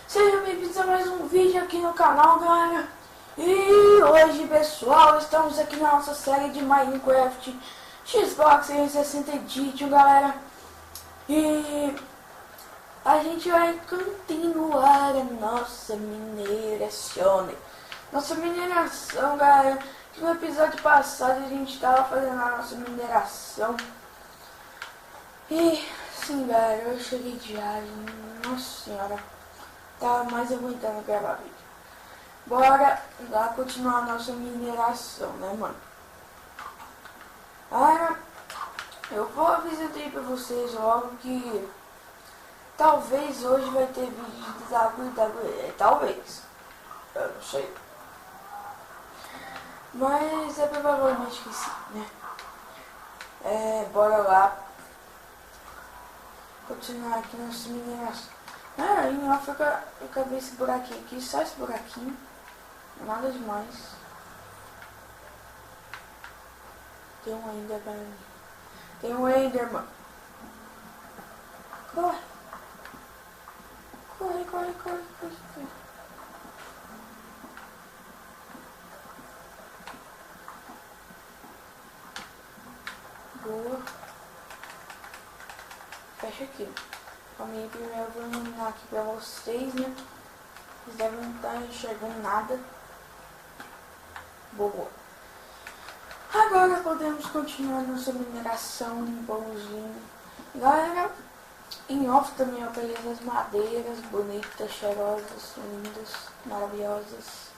Sejam bem-vindos a mais um vídeo aqui no canal, galera. E hoje, pessoal, estamos aqui na nossa série de Minecraft Xbox 360 Edition, galera. E a gente vai continuar a nossa mineração. Galera. No episódio passado a gente estava fazendo a nossa mineração. E sim, galera, eu cheguei de viagem. Nossa senhora, tava mais aguentando gravar vídeo. Bora lá continuar a nossa mineração, né, mano? Galera, eu vou avisar aí pra vocês logo que talvez hoje vai ter vídeo de WWE. Talvez, eu não sei, mas é provavelmente que sim, né? Bora lá continuar aqui nossa mineração. Em off eu acabei esse buraquinho aqui, só esse buraquinho, nada demais. Tem um Enderman. Tem um Enderman. Corre. Corre, corre, corre, corre, corre. Boa. Fecha aqui. Calma aí, primeiro eu vou iluminar aqui pra vocês, né? Vocês devem não estar enxergando nada. Boa. Agora podemos continuar nossa mineração bonzinho. Galera, em off também eu peguei as madeiras bonitas, cheirosas, lindas, maravilhosas.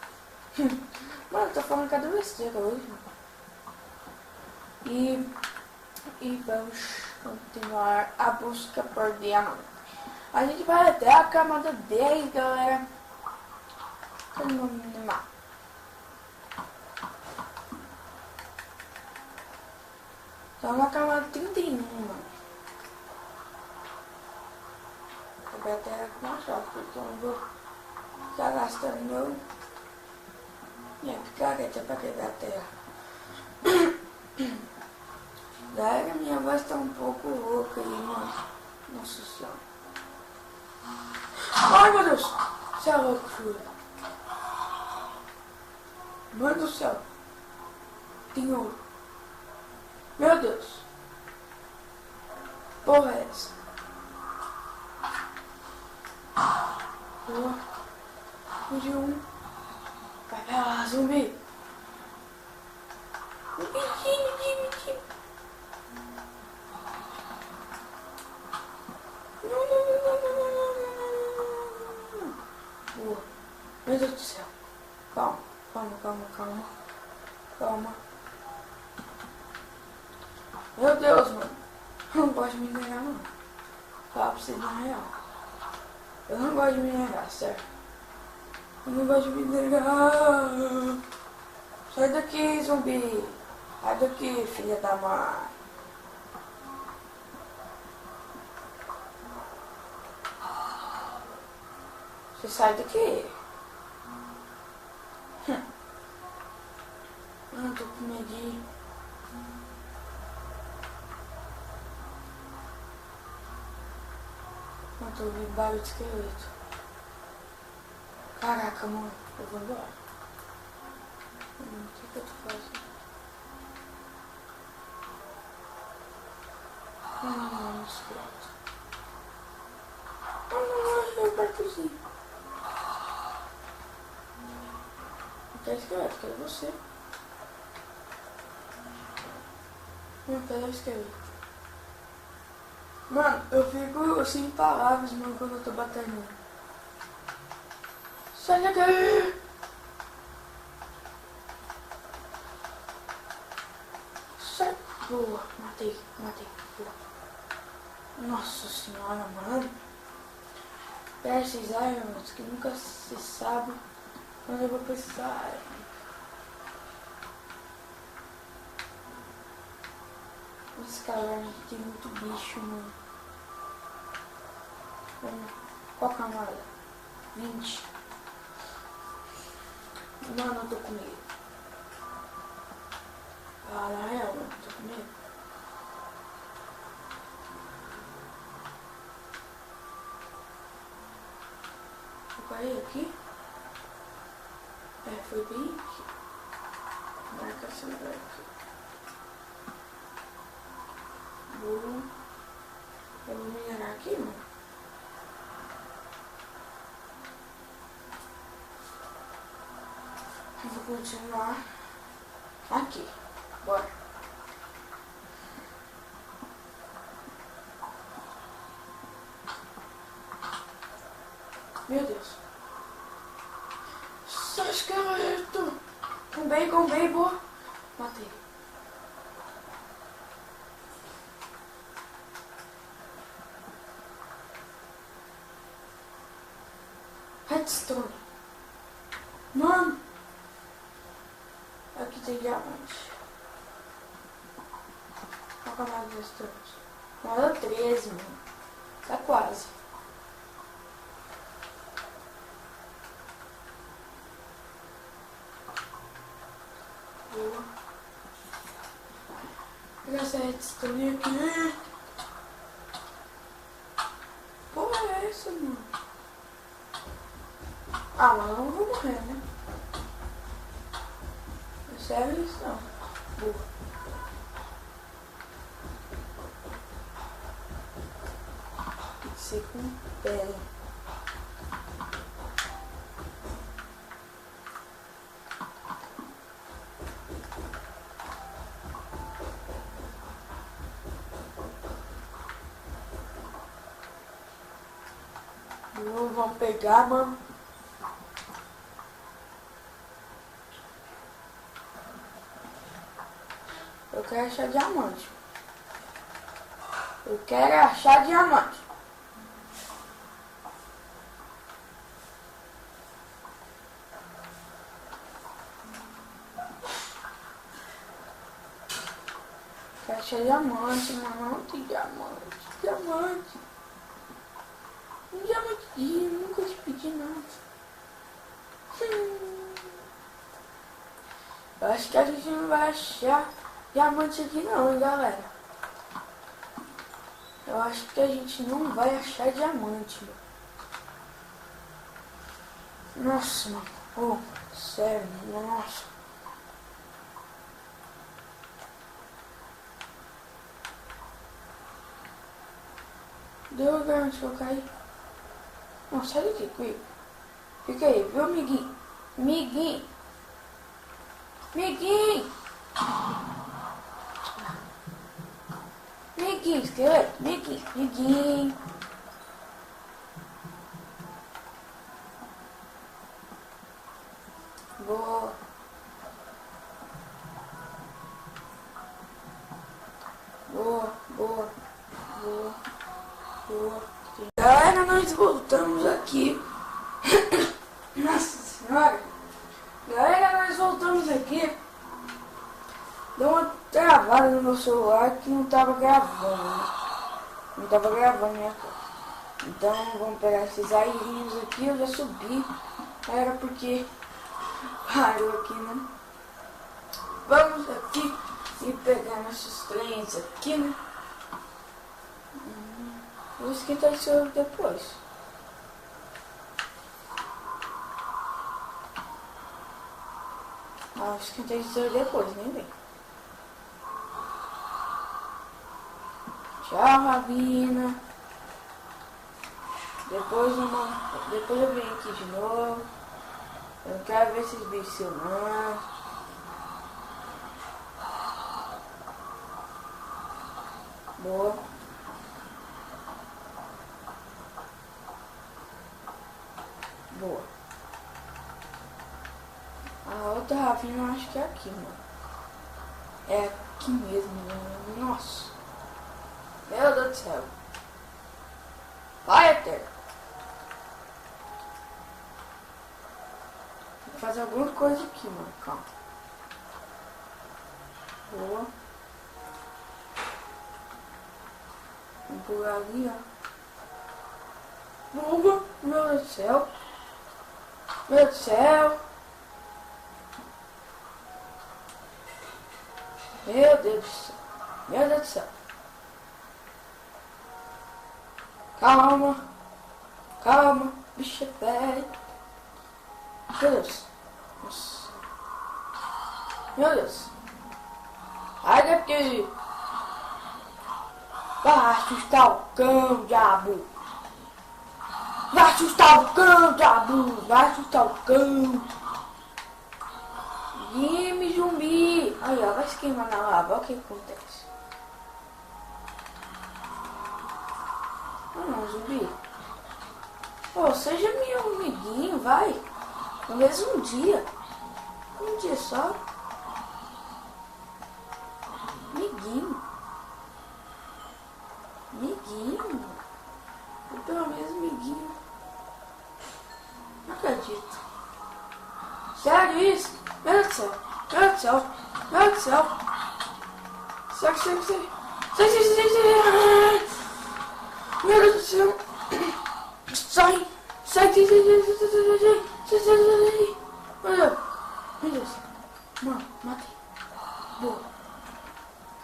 Mano, eu tô falando cada besteira hoje, mano. E vamos continuar a busca por diamante. A gente vai até a camada 10, galera. Cadê o nome do mapa? Estamos na camada 31, mano. Eu vou até mais rápido, porque eu não vou ficar gastando minha picareta pra quebrar a terra. Galera, minha voz tá um pouco louca aí, mano. Nossa senhora. Ai, meu Deus. Você é louco, filho. Mãe do céu. Tem ouro. Meu Deus. Porra é essa? Boa. Fugiu um. Vai pra lá, zumbi. Mentira. Boa. Meu Deus do céu. Calma. Meu Deus, mano. Eu não gosto de minerar, não. Fala pra vocês na real. Eu não gosto de minerar, certo? Eu não gosto de minerar. Sai daqui, zumbi. Sai daqui, filha da mãe. Você sai daqui. Eu não tô com medinho. Eu tô ouvindo barulho de esqueleto. Caraca, mano. Eu vou embora. O que eu tô fazendo? Não, esqueleto. Não, eu partozinho. Não quer esqueleto, quero você. Não quero esqueleto. Mano, eu fico sem palavras, mano, quando eu tô batendo. Sai daqui! Sai! Boa, matei. Boa. Nossa senhora, mano. Esses irons que nunca se sabe quando eu vou precisar. Esse cara aqui tem muito bicho, mano. Qual camada? 20. Mano, eu tô com medo. Ah, na real, mano, eu tô com medo. cair aqui. É, foi bem aqui. Marca essa aqui. Boa. Eu vou minerar aqui, mano. Eu vou continuar aqui. Bora. Meu Deus. Só esqueleto. Com bem, boa. Matei. Redstone. Mano. Aqui tem diamante. Olha como é que estamos. Manda 13, mano. Tá quase. Boa. Pegar essa redstone aqui. Porra é essa, mano? Ah, mas eu não vou morrer, né? É sério isso não. Boa. Tem que ser com pele. Não vamos pegar, mano. Eu quero achar diamante. Eu quero achar diamante. Quero achar diamante, mas não tem diamante. Diamante. Um diamantinho, nunca te pedi nada. Eu acho que a gente não vai achar diamante aqui não, hein, galera. Eu acho que a gente não vai achar diamante, mano. Nossa, mano. Oh, sério, nossa. Deu o lugar onde eu caí. Não, sai daqui, comigo. Fica aí, viu, amiguinho? Amiguinho. Amiguinho. Amiguinho, esqueleto. Amiguinho. Amiguinho. Boa. Boa, boa, boa, boa. Galera, nós voltamos aqui. Nossa senhora. Galera, nós voltamos aqui. Deu uma travada no meu celular que não tava gravando, né? Não tava gravando minha coisa. Então vamos pegar esses airinhos aqui. Eu já subi. Era porque parou aqui, né? Vamos aqui e pegar nossos trens aqui, né? Vou esquentar esse ovo depois. Ah, vou esquentar esse ovo depois, nem vem. Tchau, Ravina. Depois eu venho aqui de novo. Eu não quero ver esses bichos não. Boa. Boa. A outra Ravina eu acho que é aqui, mano. É aqui mesmo, mano. Nossa. Meu Deus do céu. Vai, Eterno. Vou fazer alguma coisa aqui, mano. Calma. Boa. Vamos pular ali, ó. Boa. Meu Deus do céu. Meu Deus do céu. Meu Deus do céu. Meu Deus do céu. Calma. Calma. Bicho é velho. Meu Deus. Nossa. Meu Deus. Ai, daqui. Vai assustar o cão, diabo. Vai assustar o cão, diabo. Vai assustar o cão. Game zumbi. Aí, ó, vai se queimar na lava. Olha o que acontece. Ah, não, zumbi. Pô, seja meu amiguinho, vai. No mesmo dia. Um dia só. Amiguinho. Amiguinho. Ou pelo menos amiguinho. Não acredito. Sério isso? Meu Deus do céu. Meu Deus do céu. Meu Deus do céu. Sai. Meu Deus do céu. Sai. Meu Deus. Mano, matei. Boa.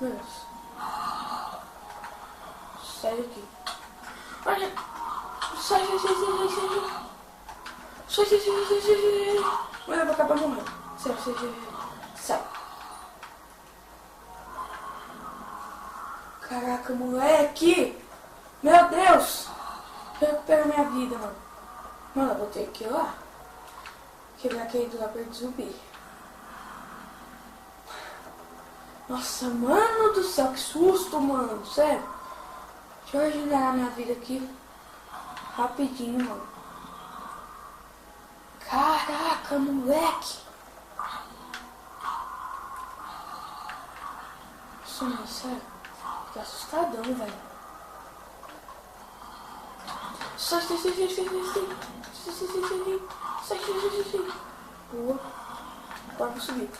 Meu Deus. Sai daqui. Olha. Sai. Mano, eu vou acabar morrendo. Sai. Caraca, moleque. Meu Deus. Recupera minha vida, mano. Mano, eu vou ter que ir lá. Quebrar aquele lá perto de zumbi. Nossa, mano do céu, que susto, mano. Sério. Deixa eu regenerar minha vida aqui. Rapidinho, mano. Caraca, moleque. Nossa, mano, sério. Fiquei assustadão, velho. Sai. Boa. Agora vou subir.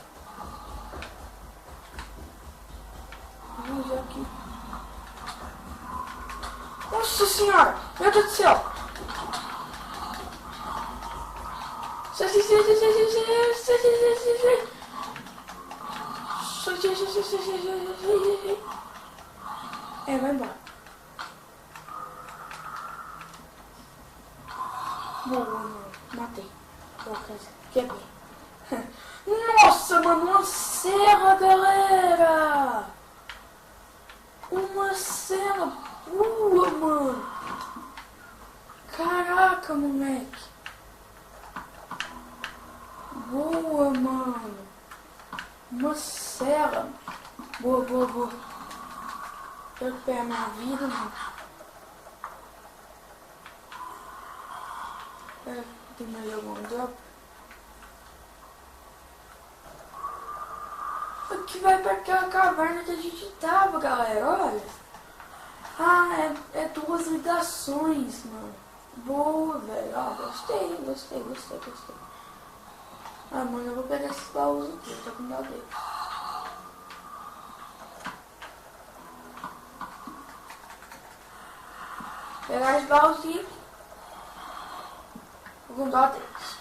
Vamos ver aqui. Nossa senhora! Meu Deus do céu! Sai. É, vai embora. Boa, mano. Matei. Boa, quebrei. Nossa, mano, uma serra, galera! Uma serra boa, mano! Caraca, moleque! Boa, mano! Uma serra! Boa! Eu pego a minha vida, mano. Tem mais algum drop? Aqui vai pra aquela caverna que a gente tava, galera, olha. Ah, é 2 ligações, mano. Boa, velho. Ó, gostei. Ah, mano, eu vou pegar esses baús aqui, eu tô com dó dele. Pegar os baúzinhos. Tô com dó deles.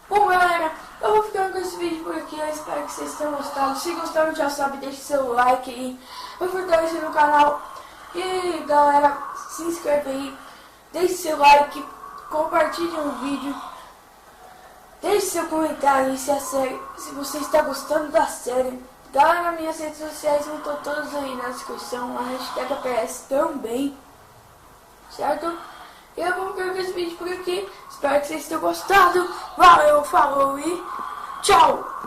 Bom, galera, eu vou ficando com esse vídeo por aqui. Eu espero que vocês tenham gostado. Se gostaram, já sabe, deixe seu like aí, vai fortalecer no canal. E galera, se inscreve aí, deixe seu like, compartilhe o vídeo, deixe seu comentário aí se você está gostando da série. Galera, minhas redes sociais vão estar todas aí na descrição, a hashtag APS também, certo? E eu vou ficar com esse vídeo por aqui. Espero que vocês tenham gostado. Valeu, falou e tchau!